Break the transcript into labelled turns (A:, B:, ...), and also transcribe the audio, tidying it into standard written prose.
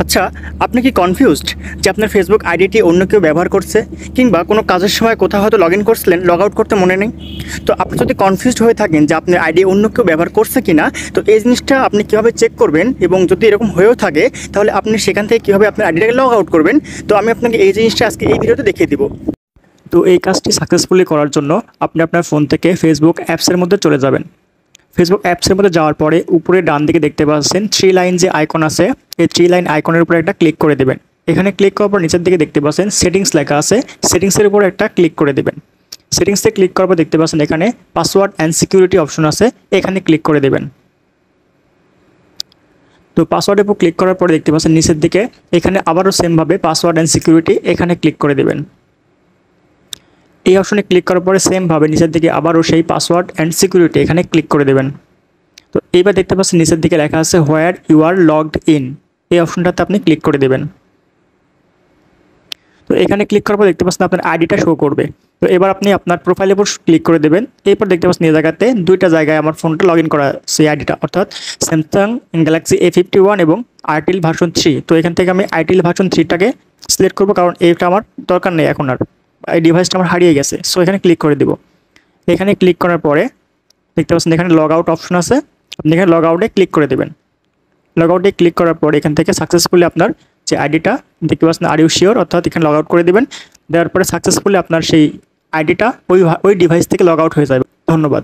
A: আচ্ছা, আপনি কি কনফিউজড যে আপনার ফেসবুক আইডিটি অন্য কেউ ব্যবহার করছে, কিংবা কোনো কাজের সময় কোথাও হয়তো লগ ইন করছিলেন, লগ আউট করতে মনে নেই? তো আপনি যদি কনফিউজড হয়ে থাকেন যে আপনার আইডি অন্য কেউ ব্যবহার করছে কিনা, তো এই জিনিসটা আপনি কীভাবে চেক করবেন, এবং যদি এরকম হয়েও থাকে তাহলে আপনি সেখান থেকে কীভাবে আপনার আইডিটাকে লগ আউট করবেন, তো আমি আপনাকে এই জিনিসটা আজকে এই ভিডিওতে দেখিয়ে দিব। তো এই কাজটি সাকসেসফুলি করার জন্য আপনি আপনার ফোন থেকে ফেসবুক অ্যাপসের মধ্যে চলে যাবেন। ফেসবুক অ্যাপসের মধ্যে যাওয়ার পরে উপরে ডান দিকে দেখতে পাচ্ছেন 3 লাইন যে আইকন আছে, এই 3 লাইন আইকনের উপরে একটা ক্লিক করে দেবেন। এখানে ক্লিক করার পর নিচের দিকে দেখতে পাচ্ছেন সেটিংস লেখা আছে, সেটিংসের উপরে একটা ক্লিক করে দেবেন। সেটিংসে ক্লিক করার পর দেখতে পাচ্ছেন এখানে পাসওয়ার্ড অ্যান্ড সিকিউরিটি অপশন আছে, এখানে ক্লিক করে দেবেন। তো পাসওয়ার্ডের উপর ক্লিক করার পরে দেখতে পাচ্ছেন নিচের দিকে এখানে আবারও সেমভাবে পাসওয়ার্ড অ্যান্ড সিকিউরিটি, এখানে ক্লিক করে দেবেন। এই অপশনে ক্লিক করার পরে সেমভাবে নিচের দিকে আবারও সেই পাসওয়ার্ড অ্যান্ড সিকিউরিটি, এখানে ক্লিক করে দেবেন। তো এইবার দেখতে পাচ্ছেন নিচের দিকে লেখা আছে where you are logged in, এই অপশনটাতে আপনি ক্লিক করে দেবেন। তো এখানে ক্লিক করার পর দেখতে পাচ্ছেন আপনার আইডিটা শো করবে। তো এবার আপনি আপনার প্রোফাইলের উপর ক্লিক করে দেবেন। এরপর দেখতে পাচ্ছেন এই জায়গাতে দুইটা জায়গায় আমার ফোনটা লগ ইন করা, সেই আইডিটা অর্থাৎ স্যামসাং গ্যালাক্সি A51 এবং আইটিল ভার্সন 3। তো এখান থেকে আমি আইটিল ভার্সন 3টাকে সিলেক্ট করবো, কারণ এইটা আমার দরকার নেই এখন আর, এই ডিভাইসটা আমার হারিয়ে গেছে। সো এখানে ক্লিক করে দেবো। এখানে ক্লিক করার পরে দেখতে পাচ্ছেন এখানে লগ আউট অপশন আছে, আপনি এখানে লগ আউটে ক্লিক করে দেবেন। লগ আউটে ক্লিক করার পর এখান থেকে সাকসেসফুলি আপনার যে আইডিটা দেখতে পাচ্ছেন আর ইউ শিওর, অর্থাৎ এখানে লগ আউট করে দেবেন। দেওয়ার পরে সাকসেসফুলি আপনার সেই আইডিটা ওই ডিভাইস থেকে লগ আউট হয়ে যাবে। ধন্যবাদ।